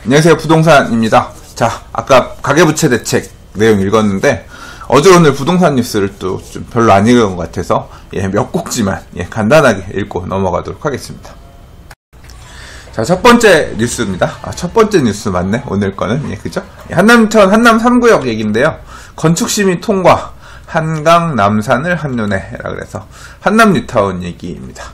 안녕하세요, 부동산입니다. 자, 아까 가계부채 대책 내용 읽었는데 어제 오늘 부동산 뉴스를 또 좀 별로 안 읽은 것 같아서 몇 곡지만 간단하게 읽고 넘어가도록 하겠습니다. 자, 첫 번째 뉴스입니다. 첫 번째 뉴스 맞네, 오늘 거는. 그죠? 한남뉴타운 한남 3구역 얘기인데요. 건축심의 통과, 한강 남산을 한눈에라 그래서 한남뉴타운 얘기입니다.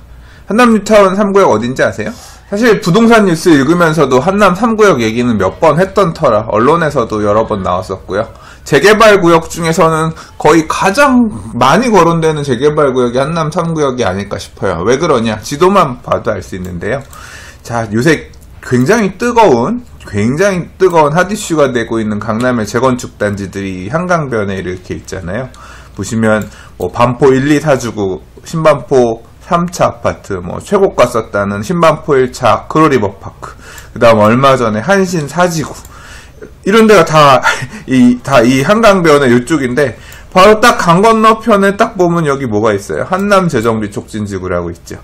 한남뉴타운 3구역 어딘지 아세요? 사실 부동산 뉴스 읽으면서도 한남 3구역 얘기는 몇 번 했던 터라 언론에서도 여러 번 나왔었고요. 재개발 구역 중에서는 거의 가장 많이 거론되는 재개발 구역이 한남 3구역이 아닐까 싶어요. 왜 그러냐? 지도만 봐도 알 수 있는데요. 자, 요새 굉장히 뜨거운 핫이슈가 되고 있는 강남의 재건축 단지들이 한강변에 이렇게 있잖아요. 보시면 뭐 반포 1, 2, 4주구, 신반포 3차 아파트, 최고가 썼다는 신반포 1차 크로리버파크, 그 다음 얼마 전에 한신 4지구, 이런 데가 다 이 한강변의 이쪽인데, 바로 딱 강 건너편에 딱 보면 여기 뭐가 있어요? 한남 재정비 촉진지구라고 있죠.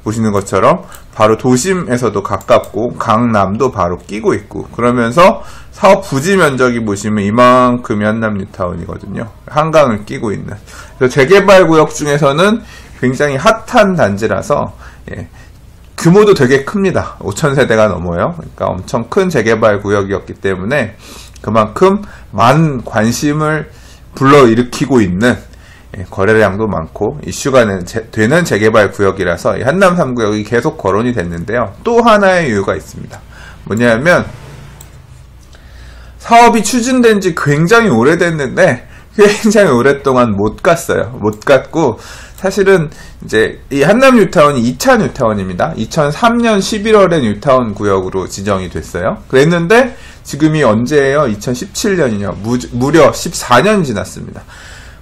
보시는 것처럼 바로 도심에서도 가깝고 강남도 바로 끼고 있고, 그러면서 사업 부지 면적이 보시면 이만큼이 한남뉴타운이거든요. 한강을 끼고 있는. 그래서 재개발 구역 중에서는 굉장히 핫한 단지라서 규모도 되게 큽니다. 5,000세대가 넘어요. 그러니까 엄청 큰 재개발 구역이었기 때문에 그만큼 많은 관심을 불러일으키고 있는, 거래량도 많고 이슈가 되는 재개발 구역이라서 이 한남 3구역이 계속 거론이 됐는데요. 또 하나의 이유가 있습니다. 뭐냐면 사업이 추진된 지 굉장히 오래됐는데 굉장히 오랫동안 못 갔어요. 못 갔고, 사실은 이제 이 한남 뉴타운이 2차 뉴타운입니다. 2003년 11월에 뉴타운 구역으로 지정이 됐어요. 그랬는데 지금이 언제예요? 2017년이요. 무려 14년 지났습니다.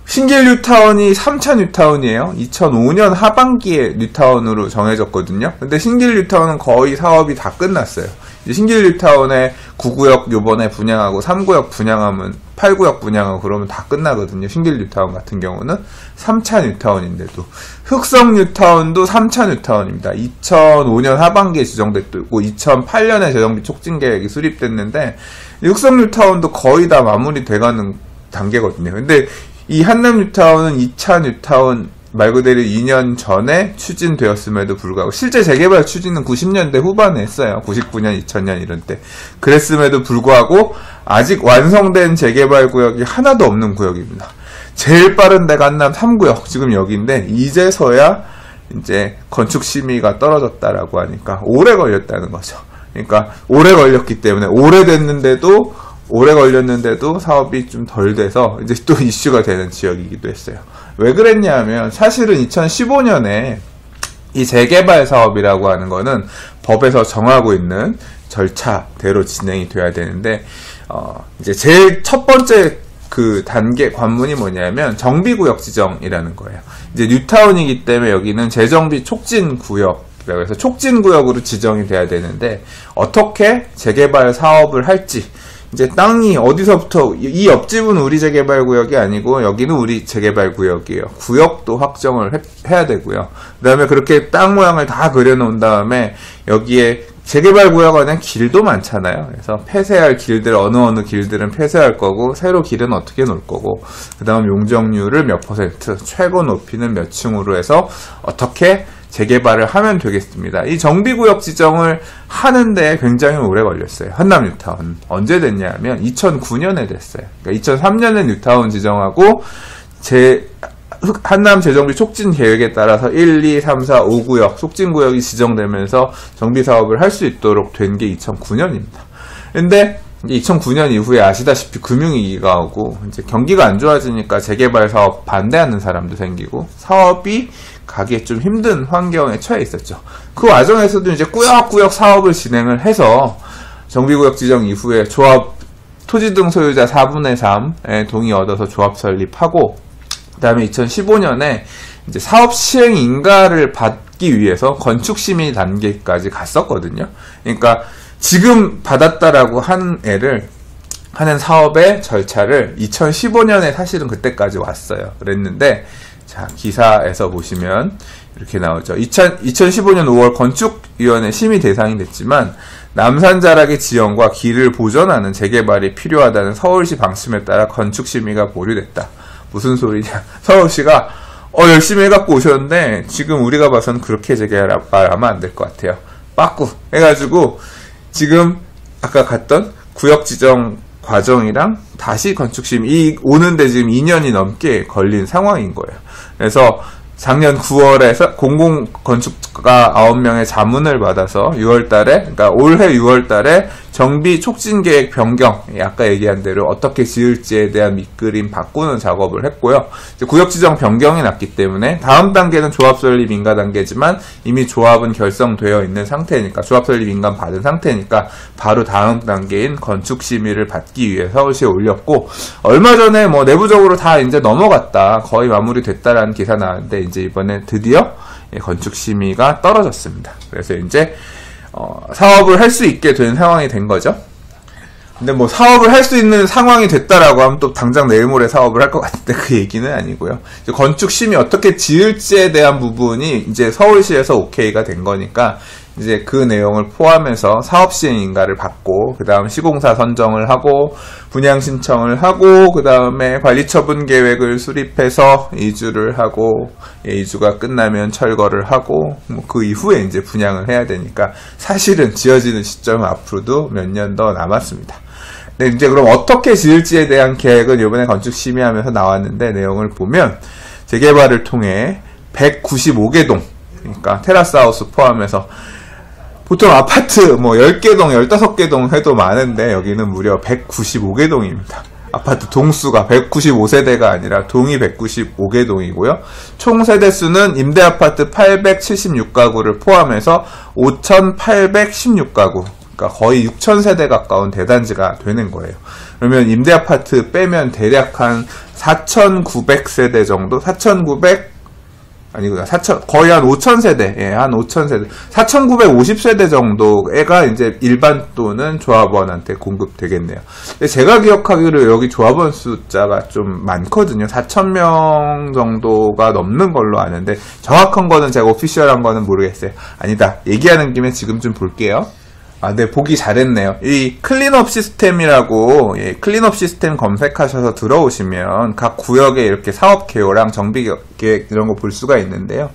신길 뉴타운이 3차 뉴타운이에요. 2005년 하반기에 뉴타운으로 정해졌거든요. 근데 신길 뉴타운은 거의 사업이 다 끝났어요. 이제 신길 뉴타운에 9구역 요번에 분양하고 3구역 분양하면 8구역 분양하고 그러면 다 끝나거든요. 신길 뉴타운 같은 경우는 3차 뉴타운인데도. 흑성 뉴타운도 3차 뉴타운입니다. 2005년 하반기에 지정됐고 2008년에 재정비 촉진 계획이 수립됐는데 흑성 뉴타운도 거의 다 마무리돼가는 단계거든요. 근데 이 한남 뉴타운은 2차 뉴타운 말 그대로 2년 전에 추진되었음에도 불구하고, 실제 재개발 추진은 90년대 후반에 했어요. 99년, 2000년 이런 때. 그랬음에도 불구하고 아직 완성된 재개발 구역이 하나도 없는 구역입니다. 제일 빠른 데가 한남 3구역, 지금 여기인데 이제서야 이제 건축 심의가 떨어졌다라고 하니까 오래 걸렸다는 거죠. 그러니까 오래 걸렸기 때문에 오래 걸렸는데도 사업이 좀 덜 돼서 이제 또 이슈가 되는 지역이기도 했어요. 왜 그랬냐 하면 사실은 2015년에 이 재개발 사업이라고 하는 거는 법에서 정하고 있는 절차대로 진행이 돼야 되는데, 이제 제일 첫 번째 그 단계 관문이 뭐냐면 정비구역 지정이라는 거예요. 이제 뉴타운이기 때문에 여기는 재정비 촉진구역, 그래서 촉진구역으로 지정이 돼야 되는데 어떻게 재개발 사업을 할지, 이제 땅이 어디서부터, 이 옆집은 우리 재개발 구역이 아니고 여기는 우리 재개발 구역이에요. 구역도 확정을 해야 되고요. 그 다음에 그렇게 땅 모양을 다 그려놓은 다음에 여기에 재개발 구역 안에 길도 많잖아요. 그래서 폐쇄할 길들, 어느 길들은 폐쇄할 거고, 새로 길은 어떻게 놓을 거고, 그 다음 용적률을 몇 %, 최고 높이는 몇 층으로 해서 어떻게 재개발을 하면 되겠습니다. 이 정비구역 지정을 하는데 굉장히 오래 걸렸어요. 한남 뉴타운. 언제 됐냐면 2009년에 됐어요. 그러니까 2003년에 뉴타운 지정하고 한남 재정비 촉진 계획에 따라서 1, 2, 3, 4, 5구역, 촉진구역이 지정되면서 정비사업을 할 수 있도록 된 게 2009년입니다. 근데 2009년 이후에 아시다시피 금융위기가 오고, 이제 경기가 안 좋아지니까 재개발 사업 반대하는 사람도 생기고, 사업이 가기 좀 힘든 환경에 처해 있었죠. 그 과정에서도 이제 꾸역꾸역 사업을 진행을 해서 정비구역 지정 이후에 토지 등 소유자 4분의 3에 동의 얻어서 조합 설립하고, 그 다음에 2015년에 이제 사업 시행 인가를 받기 위해서 건축 심의 단계까지 갔었거든요. 그러니까 지금 받았다라고 하는 사업의 절차를 2015년에 사실은 그때까지 왔어요. 그랬는데, 자, 기사에서 보시면 이렇게 나오죠. 2015년 5월 건축위원회 심의 대상이 됐지만 남산자락의 지형과 길을 보전하는 재개발이 필요하다는 서울시 방침에 따라 건축심의가 보류됐다. 무슨 소리냐. 서울시가 열심히 해갖고 오셨는데 지금 우리가 봐선 그렇게 재개발하면 안 될 것 같아요. 빠꾸 해가지고 지금 아까 갔던 구역지정 과정이랑 다시 건축심의 오는데 지금 2년이 넘게 걸린 상황인 거예요. 그래서 작년 9월에 공공건축가 9명의 자문을 받아서 6월달에, 그러니까 올해 6월달에 정비 촉진계획 변경, 아까 얘기한 대로 어떻게 지을지에 대한 밑그림 바꾸는 작업을 했고요. 이제 구역지정 변경이 났기 때문에 다음 단계는 조합설립 인가 단계지만 이미 조합은 결성되어 있는 상태니까, 조합설립 인가 받은 상태니까 바로 다음 단계인 건축심의를 받기 위해 서울시에 올렸고, 얼마 전에 뭐 내부적으로 다 이제 넘어갔다, 거의 마무리됐다라는 기사 나왔는데 이제 이번에 드디어 건축심의가 떨어졌습니다. 그래서 이제 사업을 할 수 있게 된 상황이 된 거죠. 근데 뭐 사업을 할 수 있는 상황이 됐다라고 하면 또 당장 내일 모레 사업을 할 것 같은데 그 얘기는 아니고요. 이제 건축심의 어떻게 지을지에 대한 부분이 이제 서울시에서 오케이가 된 거니까 이제 그 내용을 포함해서 사업시행인가를 받고, 그 다음 시공사 선정을 하고, 분양 신청을 하고, 그 다음에 관리처분 계획을 수립해서 이주를 하고, 이주가 끝나면 철거를 하고, 뭐 그 이후에 이제 분양을 해야 되니까 사실은 지어지는 시점은 앞으로도 몇 년 더 남았습니다. 근데 이제 그럼 어떻게 지을지에 대한 계획은 이번에 건축심의하면서 나왔는데, 내용을 보면 재개발을 통해 195개 동, 그러니까 테라스 하우스 포함해서 보통 아파트 뭐 10개 동, 15개 동 해도 많은데 여기는 무려 195개 동입니다. 아파트 동수가 195세대가 아니라 동이 195개 동이고요. 총 세대수는 임대아파트 876가구를 포함해서 5,816가구, 그러니까 거의 6,000세대 가까운 대단지가 되는 거예요. 그러면 임대아파트 빼면 대략 한 4,900세대 정도? 4,900? 아니구나. 거의 한 5,000세대. 예, 한 5,000세대. 4,950세대 정도가 이제 일반 또는 조합원한테 공급되겠네요. 근데 제가 기억하기로 여기 조합원 숫자가 좀 많거든요. 4,000명 정도가 넘는 걸로 아는데, 정확한 거는 제가 오피셜한 거는 모르겠어요. 아니다. 얘기하는 김에 지금 좀 볼게요. 네, 보기 잘했네요. 이 클린업 시스템이라고, 클린업 시스템 검색하셔서 들어오시면 각 구역에 이렇게 사업 개요랑 정비 계획 이런 거 볼 수가 있는데요.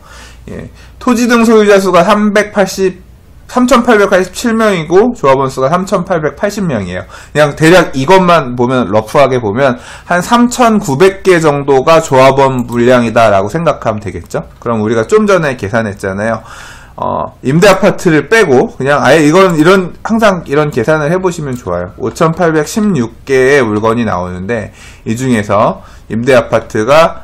토지 등 소유자 수가 3,887명이고 조합원 수가 3,880명이에요. 그냥 대략 이것만 보면, 러프하게 보면 한 3,900개 정도가 조합원 물량이다라고 생각하면 되겠죠? 그럼 우리가 좀 전에 계산했잖아요. 임대 아파트를 빼고 그냥 아예 항상 이런 계산을 해보시면 좋아요. 5,816개의 물건이 나오는데 이 중에서 임대 아파트가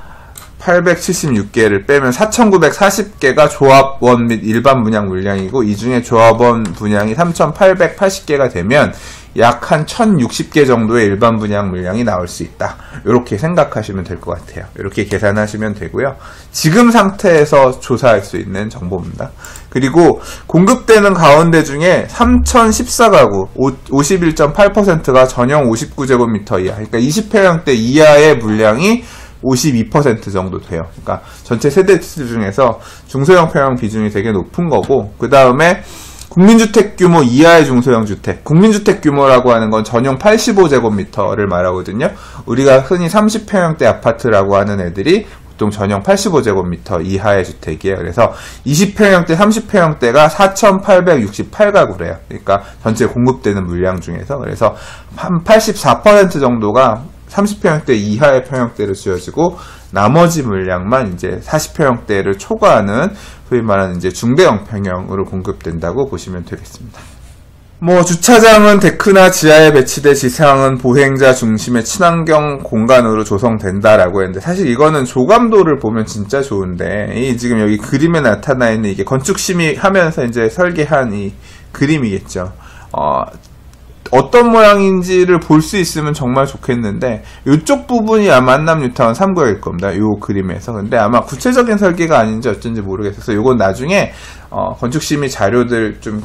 876개를 빼면 4,940개가 조합원 및 일반 분양 물량이고, 이 중에 조합원 분양이 3,880개가 되면 약 한 1,060개 정도의 일반 분양 물량이 나올 수 있다. 이렇게 생각하시면 될 것 같아요. 이렇게 계산하시면 되고요. 지금 상태에서 조사할 수 있는 정보입니다. 그리고 공급되는 가운데 중에 3,014가구, 51.8%가 전용 59제곱미터 이하, 그러니까 20평형대 이하의 물량이 52% 정도 돼요. 그러니까 전체 세대수 중에서 중소형 평형 비중이 되게 높은 거고, 그 다음에 국민주택 규모 이하의 중소형 주택. 국민주택 규모라고 하는 건 전용 85제곱미터를 말하거든요. 우리가 흔히 30평형대 아파트라고 하는 애들이 보통 전용 85제곱미터 이하의 주택이에요. 그래서 20평형대, 30평형대가 4,868가구래요. 그러니까 전체 공급되는 물량 중에서. 그래서 한 84% 정도가 30평형대 이하의 평형대로 지어지고, 나머지 물량만 이제 40평형대를 초과하는 소위 말하는 이제 중대형 평형으로 공급된다고 보시면 되겠습니다. 뭐 주차장은 데크나 지하에 배치돼 지상은 보행자 중심의 친환경 공간으로 조성된다라고 했는데, 사실 이거는 조감도를 보면 진짜 좋은데, 이 지금 여기 그림에 나타나 있는 이게 건축심의 하면서 이제 설계한 이 그림이겠죠. 어떤 모양인지를 볼 수 있으면 정말 좋겠는데, 이쪽 부분이 아마 한남 뉴타운 3구역일 겁니다. 이 그림에서. 근데 아마 구체적인 설계가 아닌지 어쩐지 모르겠어서 이건 나중에 건축심의 자료들 좀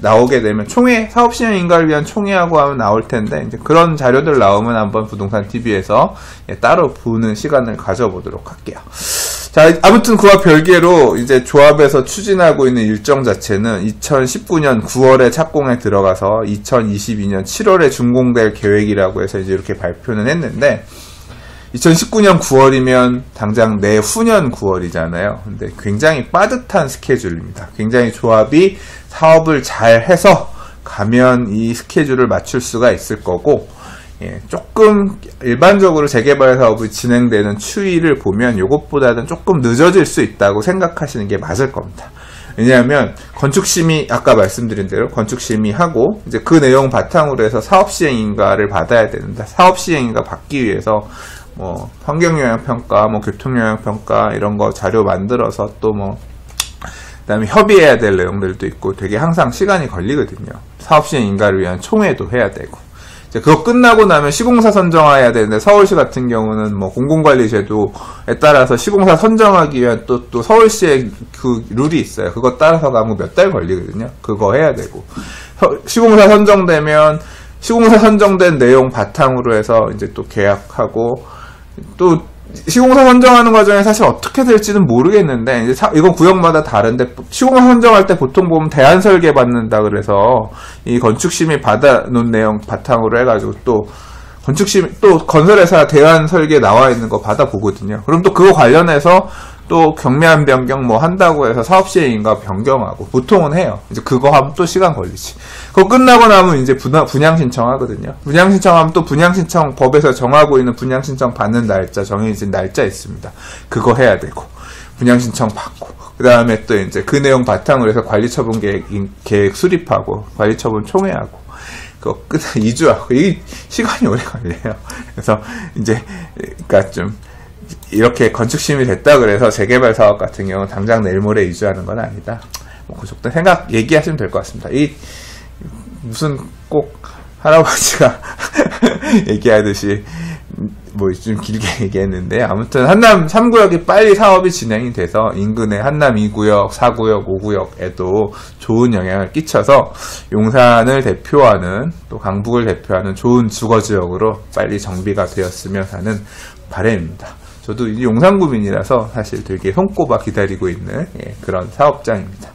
나오게 되면 사업시행 인가를 위한 총회하고 하면 나올 텐데, 이제 그런 자료들 나오면 한번 부동산 TV에서 따로 보는 시간을 가져보도록 할게요. 자, 아무튼 그와 별개로 이제 조합에서 추진하고 있는 일정 자체는 2019년 9월에 착공에 들어가서 2022년 7월에 준공될 계획이라고 해서 이제 이렇게 발표는 했는데, 2019년 9월이면 당장 내후년 9월이잖아요. 근데 굉장히 빠듯한 스케줄입니다. 굉장히 조합이 사업을 잘 해서 가면 이 스케줄을 맞출 수가 있을 거고, 예, 조금 일반적으로 재개발 사업이 진행되는 추이를 보면 이것보다는 조금 늦어질 수 있다고 생각하시는 게 맞을 겁니다. 왜냐하면 건축심의, 아까 말씀드린 대로 건축심의하고 이제 그 내용 바탕으로 해서 사업시행인가를 받아야 되는데, 사업시행인가 받기 위해서 뭐 환경영향평가, 뭐 교통영향평가 이런 거 자료 만들어서 또 뭐 그다음에 협의해야 될 내용들도 있고 되게 항상 시간이 걸리거든요. 사업시행인가를 위한 총회도 해야 되고, 이제 그거 끝나고 나면 시공사 선정해야 되는데, 서울시 같은 경우는 뭐 공공관리제도에 따라서 시공사 선정하기 위한 또 서울시의 그 룰이 있어요. 그거 따라서 가면 몇 달 걸리거든요. 그거 해야 되고, 시공사 선정되면 시공사 선정된 내용 바탕으로 해서 이제 또 계약하고, 또 시공사 선정하는 과정에 사실 어떻게 될지는 모르겠는데, 이제 이건 구역마다 다른데, 시공사 선정할 때 보통 보면 대안 설계 받는다 그래서 이 건축심의 받아놓은 내용 바탕으로 해가지고 또 또 건설회사 대안 설계 나와 있는 거 받아보거든요. 그럼 또 그거 관련해서 또 경매안 변경 뭐 한다고 해서 사업시행인가 변경하고 보통은 해요. 이제 그거 하면 또 시간 걸리지. 그거 끝나고 나면 이제 분양 신청하거든요. 분양 신청하면 또 분양 신청 법에서 정하고 있는 분양 신청 받는 날짜, 정해진 날짜 있습니다. 그거 해야 되고, 분양 신청 받고, 그 다음에 또 이제 그 내용 바탕으로 해서 관리처분 계획 수립하고, 관리처분 총회하고, 그거 끝 2주하고, 이 시간이 오래 걸려요. 그래서 이제 그러니까 좀 이렇게 건축심이 됐다 그래서 재개발 사업 같은 경우는 당장 내일 모레 이주하는 건 아니다. 뭐 그 정도 생각 얘기하시면 될 것 같습니다. 이 무슨 꼭 할아버지가 얘기하듯이 뭐 좀 길게 얘기했는데, 아무튼 한남 3구역이 빨리 사업이 진행이 돼서 인근의 한남 2구역, 4구역, 5구역에도 좋은 영향을 끼쳐서 용산을 대표하는, 또 강북을 대표하는 좋은 주거지역으로 빨리 정비가 되었으면 하는 바람입니다. 저도 용산구민이라서 사실 되게 손꼽아 기다리고 있는 그런 사업장입니다.